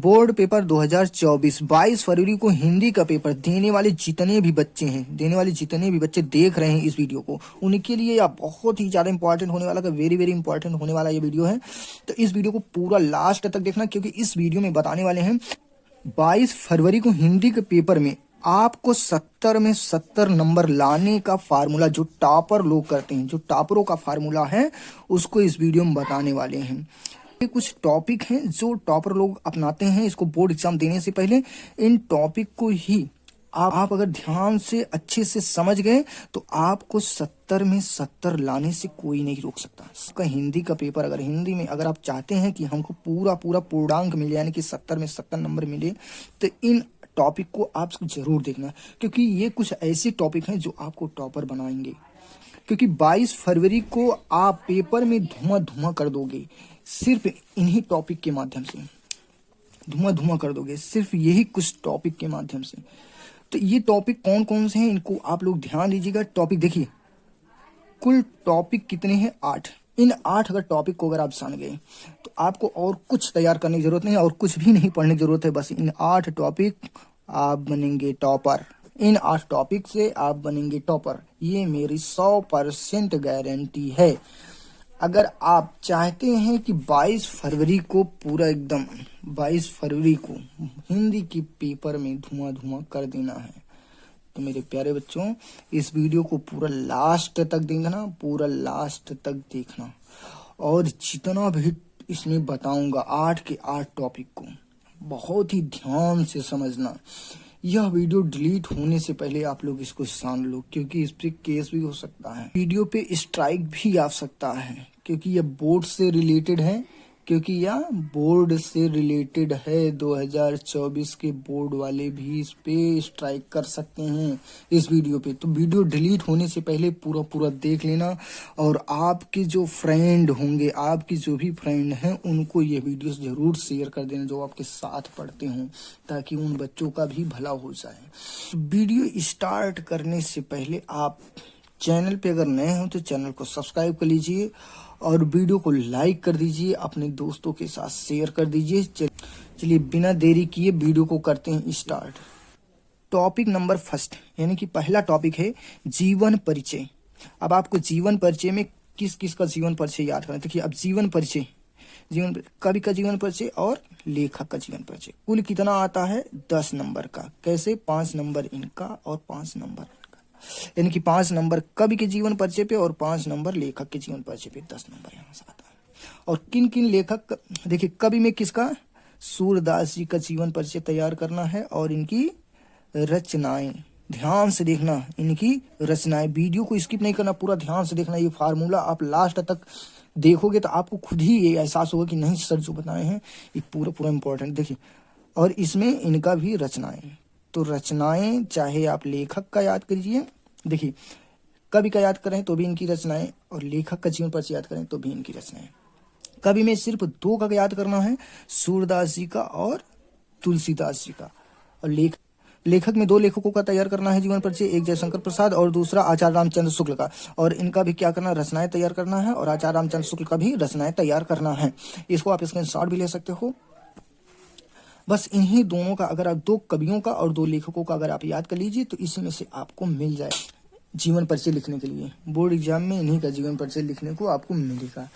Board paper 2024 22 फरवरी को हिंदी का paper देने वाले जितने भी बच्चे देख रहे हैं इस वीडियो को, उनके लिए यह बहुत ही ज्यादा इंपॉर्टेंट होने वाला, वेरी वेरी इंपॉर्टेंट होने वाला ये वीडियो है। तो इस वीडियो को पूरा लास्ट तक देखना, क्योंकि इस वीडियो में बताने वाले हैं 22 फरवरी को हिंदी के पेपर में आपको 70 में 70 नंबर लाने का फार्मूला, जो टॉपर लोग करते हैं, जो टॉपरों का फार्मूला है, उसको इस वीडियो में बताने वाले हैं। ये कुछ टॉपिक हैं जो टॉपर लोग अपनाते हैं इसको बोर्ड एग्जाम देने से पहले। इन टॉपिक को ही आप अगर ध्यान से अच्छे से समझ गए तो आपको 70 में 70 लाने से कोई नहीं रोक सकता। इसका हिंदी का पेपर, अगर हिंदी में अगर आप चाहते हैं कि हमको पूरा पूर्णांक मिले, यानी कि 70 में 70 नंबर मिले, तो इन टॉपिक को आप जरूर देखना, क्योंकि ये कुछ ऐसे टॉपिक हैं जो आपको टॉपर बनाएंगे। क्योंकि 22 फरवरी को आप पेपर में धुआं कर दोगे, सिर्फ इन्हीं टॉपिक के माध्यम से धुआं कर दोगे, सिर्फ यही कुछ टॉपिक के माध्यम से। तो ये टॉपिक कौन कौन से हैं, इनको आप लोग ध्यान दीजिएगा। टॉपिक देखिए, कुल टॉपिक कितने हैं? 8। इन 8 अगर टॉपिक को अगर आप जान गए तो आपको और कुछ तैयार करने की जरूरत नहीं, और कुछ भी नहीं पढ़ने की जरूरत है। बस इन 8 टॉपिक आप बनेंगे टॉपर। इन 8 टॉपिक से आप बनेंगे टॉपर, ये मेरी 100% गारंटी है। अगर आप चाहते हैं कि 22 फरवरी को पूरा एकदम 22 फरवरी को हिंदी के पेपर में धुआं कर देना है, तो मेरे प्यारे बच्चों इस वीडियो को पूरा लास्ट तक देखना, पूरा लास्ट तक देखना। और जितना भी इसमें बताऊंगा 8 के 8 टॉपिक को बहुत ही ध्यान से समझना। यह वीडियो डिलीट होने से पहले आप लोग इसको जान लो, क्योंकि इस पे केस भी हो सकता है, वीडियो पे स्ट्राइक भी आ सकता है, क्योंकि यह बोर्ड से रिलेटेड है। 2024 के बोर्ड वाले भी इस पे स्ट्राइक कर सकते हैं इस वीडियो पे। तो वीडियो डिलीट होने से पहले पूरा देख लेना, और आपके जो फ्रेंड होंगे, आपकी जो भी फ्रेंड हैं, उनको ये वीडियो जरूर शेयर कर देना जो आपके साथ पढ़ते हों, ताकि उन बच्चों का भी भला हो जाए। वीडियो स्टार्ट करने से पहले आप चैनल पे अगर नए हो तो चैनल को सब्सक्राइब कर लीजिए, और वीडियो को लाइक कर दीजिए, अपने दोस्तों के साथ शेयर कर दीजिए। चलिए बिना देरी किए वीडियो को करते हैं स्टार्ट। टॉपिक नंबर फर्स्ट, यानी कि पहला टॉपिक है जीवन परिचय। अब आपको जीवन परिचय में किस किस का जीवन परिचय याद करना है। देखिए, अब जीवन परिचय, कवि का जीवन परिचय और लेखक का जीवन परिचय कुल कितना आता है? 10 नंबर का। कैसे? 5 नंबर इनका और 5 नंबर, यानी कि 5 नंबर कवि के जीवन परिचय पे और 5 नंबर लेखक के जीवन परिचय पे, 10 नंबर यहाँ से आता है। और किन किन लेखक, देखिए कवि में किसका? सूरदास जी का जीवन परिचय तैयार करना है, और इनकी रचनाएं ध्यान से देखना, इनकी रचनाएं। वीडियो को स्किप नहीं करना, पूरा ध्यान से देखना। ये फार्मूला आप लास्ट तक देखोगे तो आपको खुद ही ये एहसास होगा कि नहीं सर जो बताए हैं ये पूरा इंपॉर्टेंट। देखिए, और इसमें इनका भी रचनाएं। तो रचनाएं चाहे आप लेखक का याद करिए, देखिए कवि का याद करें तो भी इनकी रचनाएं, और लेखक का जीवन परिचय याद करें तो भी इनकी रचनाएं। कवि में सिर्फ 2 का याद करना है, सूरदास जी का और तुलसीदास जी का। और लेखक में 2 लेखकों का तैयार करना है जीवन परिचय, एक जयशंकर प्रसाद और दूसरा आचार्य रामचंद्र शुक्ल का। और इनका भी क्या करना, रचनाएं तैयार करना है, और आचार्य रामचंद्र शुक्ल का भी रचनाएं तैयार करना है। इसको आप स्क्रीनशॉट भी ले सकते हो। बस इन्हीं दोनों का, अगर आप 2 कवियों का और 2 लेखकों का अगर आप याद कर लीजिए तो इसी में से आपको मिल जाए जीवन परिचय लिखने के लिए। बोर्ड एग्जाम में इन्हीं का जीवन परिचय लिखने को आपको मिलेगा।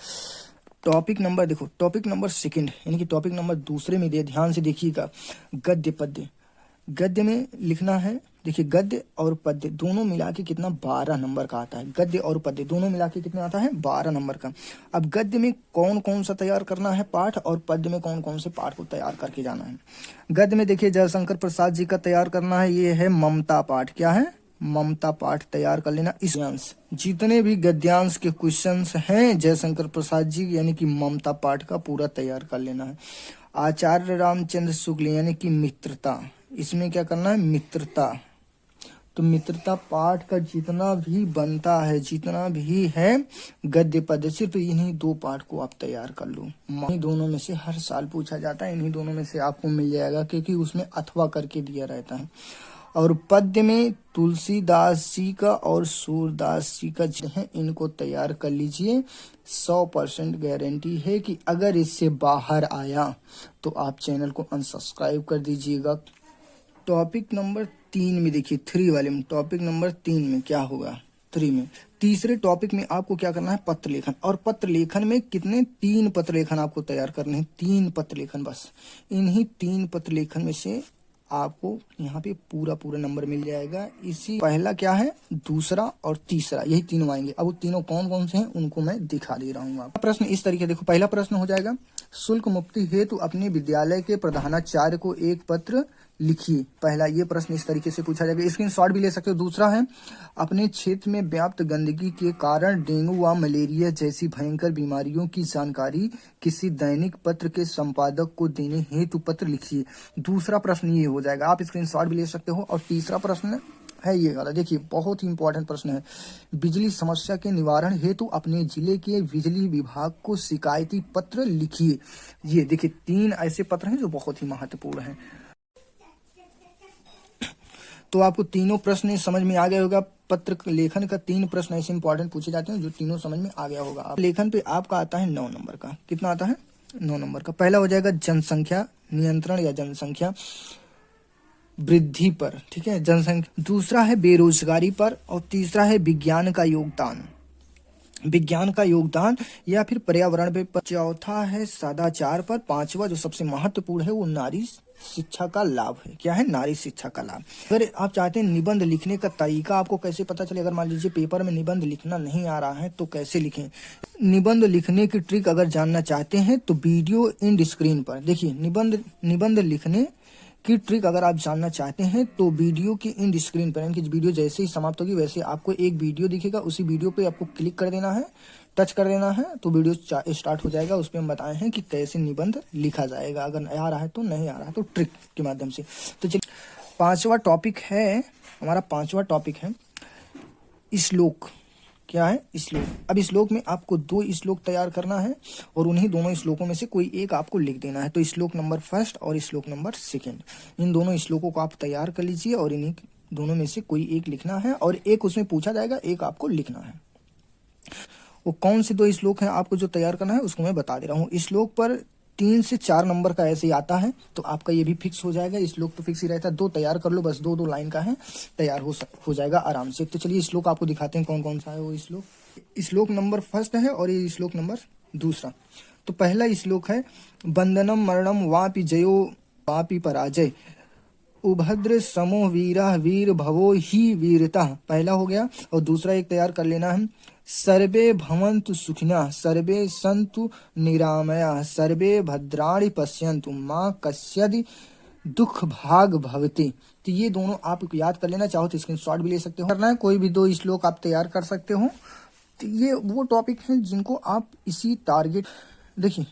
टॉपिक नंबर देखो, टॉपिक नंबर सेकंड, यानी कि टॉपिक नंबर दूसरे में ध्यान से देखिएगा, गद्य पद्य। गद्य में लिखना है, देखिए गद्य और पद्य दोनों मिला के कितना? 12 नंबर का आता है। गद्य और पद्य दोनों मिला के कितना आता है? 12 नंबर का। अब गद्य में कौन कौन सा तैयार करना है पाठ, और पद्य में कौन कौन से पाठ को तैयार करके जाना है। गद्य में देखिए जयशंकर प्रसाद जी का तैयार करना है, ये है ममता पाठ। क्या है? ममता पाठ तैयार कर लेना। इस जितने भी गद्यांश के क्वेश्चंस हैं जयशंकर प्रसाद जी, यानी कि ममता पाठ का पूरा तैयार कर लेना है। आचार्य रामचंद्र शुक्ल, यानी कि मित्रता, इसमें क्या करना है? मित्रता। तो मित्रता पाठ का जितना भी बनता है, जितना भी है गद्य पद्य, सिर्फ इन्हीं 2 पाठ को आप तैयार कर लो। इन्हीं दोनों में से हर साल पूछा जाता है, इन्हीं दोनों में से आपको मिल जाएगा, क्योंकि उसमें अथवा करके दिया रहता है। और पद्य में तुलसीदास जी का और सूरदास जी का है, इनको तैयार कर लीजिए। 100% गारंटी है कि अगर इससे बाहर आया तो आप चैनल को अनसब्सक्राइब कर दीजिएगा। टॉपिक नंबर 3 में देखिए, 3 वाले में टॉपिक नंबर 3 में क्या होगा, 3 में तीसरे टॉपिक में आपको क्या करना है, पत्र लेखन। और पत्र लेखन में कितने, 3 पत्र लेखन आपको तैयार करने हैं, 3 पत्र लेखन बस। इन्हीं 3 पत्र लेखन में से आपको यहाँ पे पूरा पूरा नंबर मिल जाएगा। इसी पहला क्या है, दूसरा और तीसरा, यही तीनों आएंगे। अब वो तीनों कौन कौन से हैं उनको मैं दिखा दे रहा हूँ आपको। प्रश्न इस तरीके देखो, पहला प्रश्न हो जाएगा, शुल्क मुक्ति हेतु अपने विद्यालय के प्रधानाचार्य को एक पत्र लिखिए। पहला ये प्रश्न इस तरीके से पूछा जाएगा, स्क्रीनशॉट भी ले सकते हो। दूसरा है, अपने क्षेत्र में व्याप्त गंदगी के कारण डेंगू व मलेरिया जैसी भयंकर बीमारियों की जानकारी किसी दैनिक पत्र के संपादक को देने हेतु पत्र लिखिए। दूसरा प्रश्न ये हो जाएगा, आप स्क्रीनशॉट भी ले सकते हो। और तीसरा प्रश्न है ये वाला, देखिए बहुत ही इंपॉर्टेंट प्रश्न है, बिजली समस्या के निवारण हेतु अपने जिले के बिजली विभाग को शिकायती पत्र लिखिए। ये देखिए 3 ऐसे पत्र हैं जो बहुत ही महत्वपूर्ण हैं। तो आपको तीनों प्रश्न समझ में आ गया होगा। पत्र लेखन का 3 प्रश्न ऐसे इंपॉर्टेंट पूछे जाते हैं जो तीनों समझ में आ गया होगा। लेखन पे आपका आता है 9 नंबर का, कितना आता है, 9 नंबर का। पहला हो जाएगा जनसंख्या नियंत्रण या जनसंख्या वृद्धि पर, ठीक है, जनसंख्या। दूसरा है बेरोजगारी पर, और तीसरा है विज्ञान का योगदान, विज्ञान का योगदान या फिर पर्यावरण पे। चौथा है सदाचार पर। पांचवा जो सबसे महत्वपूर्ण है वो नारी शिक्षा का लाभ है। क्या है, नारी शिक्षा का लाभ। अगर आप चाहते हैं निबंध लिखने का तरीका आपको कैसे पता चले, अगर मान लीजिए पेपर में निबंध लिखना नहीं आ रहा है तो कैसे लिखें, निबंध लिखने की ट्रिक अगर जानना चाहते हैं तो वीडियो एंड स्क्रीन पर देखिए। निबंध लिखने की ट्रिक अगर आप जानना चाहते हैं तो वीडियो की एंड स्क्रीन पर, यानी कि वीडियो जैसे ही समाप्त होगी वैसे आपको एक वीडियो दिखेगा, उसी वीडियो पे आपको क्लिक कर देना है, टच कर देना है, तो वीडियो स्टार्ट हो जाएगा। उस पर हम बताए हैं कि कैसे निबंध लिखा जाएगा, अगर आ रहा है तो, नहीं आ रहा है तो ट्रिक के माध्यम से। तो चलिए पांचवा टॉपिक है हमारा, पांचवा टॉपिक है श्लोक। क्या है, श्लोक। अब श्लोक में आपको 2 श्लोक तैयार करना है और उन्हीं दोनों श्लोकों में से कोई एक आपको लिख देना है। तो श्लोक नंबर 1 और श्लोक नंबर 2, इन दोनों श्लोकों को आप तैयार कर लीजिए और इन्हीं दोनों में से कोई एक लिखना है और एक उसमें पूछा जाएगा, एक आपको लिखना है। वो कौन से 2 श्लोक हैं आपको जो तैयार करना है उसको मैं बता दे रहा हूँ। श्लोक पर 3 से 4 नंबर का ऐसे ही आता है, तो आपका ये भी फिक्स हो जाएगा। श्लोक तो फिक्स ही रहता है, 2 तैयार कर लो बस, 2 लाइन का है, तैयार हो जाएगा आराम से। तो चलिए श्लोक आपको दिखाते हैं कौन कौन सा है वो श्लोक। श्लोक नंबर 1 है और ये श्लोक नंबर 2। तो पहला श्लोक है, बंधनम मरणम वापि जयो वापि पराजय उभद्र समो वीरा वीर भवो ही वीरता। पहला हो गया। और दूसरा एक तैयार कर लेना है, सर्वे भवन्तु सुखिनः सर्वे सन्तु निरामया सर्वे भद्राणि पश्यन्तु मां कस्यदि दुख भाग भवति। तो ये दोनों आप याद कर लेना, चाहो तो स्क्रीनशॉट भी ले सकते हो, करना है कोई भी 2 श्लोक आप तैयार कर सकते हो। तो ये वो टॉपिक हैं जिनको आप इसी टारगेट, देखिए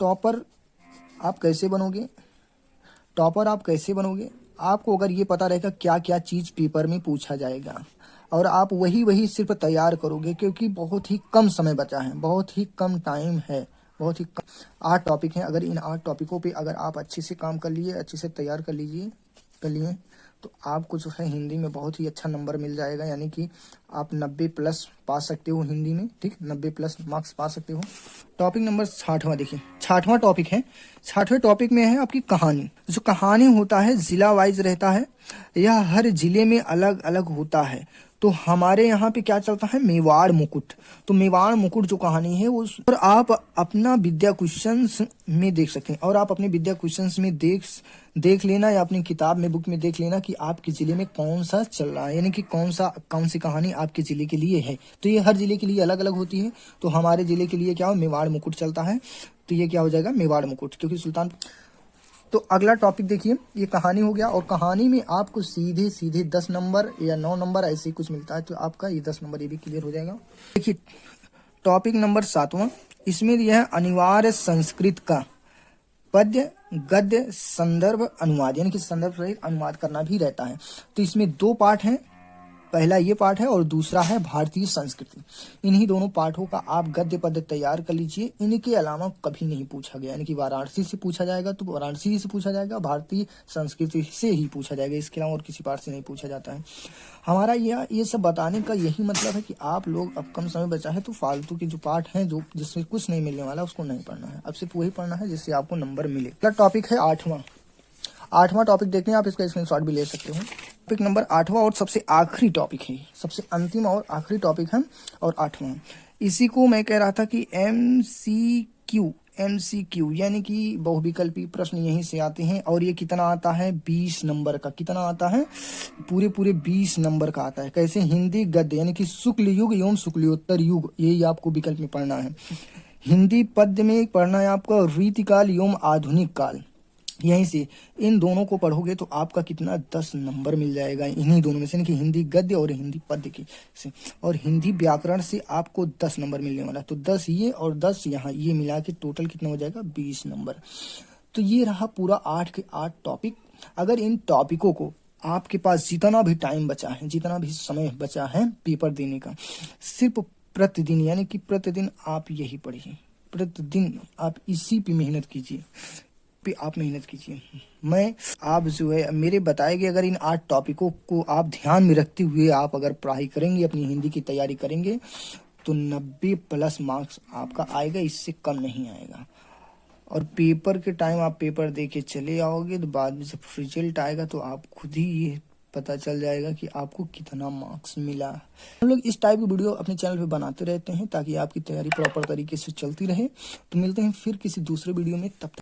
टॉपर आप कैसे बनोगे, टॉपर आप कैसे बनोगे, आपको अगर ये पता रहेगा क्या क्या चीज पेपर में पूछा जाएगा और आप वही सिर्फ तैयार करोगे, क्योंकि बहुत ही कम समय बचा है, बहुत ही कम टाइम है, बहुत ही कम। 8 टॉपिक हैं, अगर इन 8 टॉपिकों पे अगर आप अच्छे से काम कर लिए, अच्छे से तैयार कर लिए तो आपको जो है हिंदी में बहुत ही अच्छा नंबर मिल जाएगा, यानी कि आप 90+ पा सकते हो हिंदी में, ठीक, 90+ मार्क्स पा सकते हो। टॉपिक नंबर 60वां देखिए, 60वां टॉपिक है। 60वें टॉपिक में है आपकी कहानी। जो कहानी होता है जिला वाइज रहता है, यह हर जिले में अलग अलग होता है। तो हमारे यहाँ पे क्या चलता है, मेवाड़ मुकुट। तो मेवाड़ मुकुट जो कहानी है वो, और आप अपना विद्या क्वेश्चंस में देख सकते हैं, और आप अपने विद्या क्वेश्चंस में देख लेना या अपनी किताब में, बुक में देख लेना कि आपके जिले में कौन सा चल रहा है, यानी कि कौन सी कहानी आपके जिले के लिए है। तो ये हर जिले के लिए अलग अलग होती है। तो हमारे जिले के लिए क्या हो, मेवाड़ मुकुट चलता है, तो ये क्या हो जाएगा, मेवाड़ मुकुट, क्योंकि सुल्तान। तो अगला टॉपिक देखिए, ये कहानी हो गया, और कहानी में आपको सीधे 10 नंबर या 9 नंबर ऐसे ही कुछ मिलता है, तो आपका ये 10 नंबर ये भी क्लियर हो जाएगा। देखिए टॉपिक नंबर 7वां, इसमें यह है अनिवार्य संस्कृत का पद्य गद्य संदर्भ अनुवाद, यानी कि संदर्भ सहित अनुवाद करना भी रहता है। तो इसमें 2 पार्ट हैं, पहला ये पाठ है और दूसरा है भारतीय संस्कृति। इन्हीं दोनों पाठों का आप गद्य पद्य तैयार कर लीजिए। इनके अलावा कभी नहीं पूछा गया, यानी कि वाराणसी से पूछा जाएगा तो वाराणसी से पूछा जाएगा, भारतीय संस्कृति से ही पूछा जाएगा, इसके अलावा और किसी पाठ से नहीं पूछा जाता है। हमारा ये सब बताने का यही मतलब है कि आप लोग, अब कम समय बचा है तो फालतू के जो पाठ हैं जो जिसमें कुछ नहीं मिलने वाला उसको नहीं पढ़ना है, अब सिर्फ वही पढ़ना है जिससे आपको नंबर मिले। अगला टॉपिक है आठवां टॉपिक देखते हैं, आप इसका स्क्रीनशॉट भी ले सकते हो। टॉपिक नंबर 8वां और सबसे आखिरी टॉपिक है, सबसे अंतिम और आखिरी टॉपिक है और 8वां। इसी को मैं कह रहा था कि MCQ यानी कि बहुविकल्पी प्रश्न यहीं से आते हैं। और ये कितना आता है? 20 नंबर का। कितना आता है? पूरे 20 नंबर का आता है। कैसे? हिंदी गद्य यानी कि शुक्ल युग एवं शुक्लोत्तर युग, यही आपको विकल्प में पढ़ना है। हिंदी पद्य में पढ़ना है आपका रीतिकाल एवं आधुनिक काल। यहीं से इन दोनों को पढ़ोगे तो आपका कितना 10 नंबर मिल जाएगा इन्हीं दोनों में से, कि हिंदी गद्य और हिंदी पद्य की से। और हिंदी व्याकरण से आपको 10 नंबर मिलने वाला, तो 10 ये और 10 यहाँ, ये मिला के टोटल कितना हो जाएगा? 20 नंबर। तो ये रहा पूरा 8 के 8 टॉपिक। अगर इन टॉपिकों को आपके पास जितना भी टाइम बचा है, जितना भी समय बचा है पेपर देने का, सिर्फ प्रतिदिन यानी कि प्रतिदिन आप यही पढ़िए, प्रतिदिन आप इसी पे मेहनत कीजिए, मैं आप जो है मेरे बताए गए अगर इन 8 टॉपिकों को आप ध्यान में रखते हुए आप अगर पढ़ाई करेंगे, अपनी हिंदी की तैयारी करेंगे तो 90+ मार्क्स आपका आएगा, इससे कम नहीं आएगा। और पेपर के टाइम आप पेपर दे के चले आओगे तो बाद में जब रिजल्ट आएगा तो आप खुद ही ये पता चल जाएगा कि आपको कितना मार्क्स मिला। हम लोग इस टाइप की वीडियो अपने चैनल पे बनाते रहते हैं ताकि आपकी तैयारी प्रॉपर तरीके से चलती रहे। तो मिलते हैं फिर किसी दूसरे वीडियो में, तब तक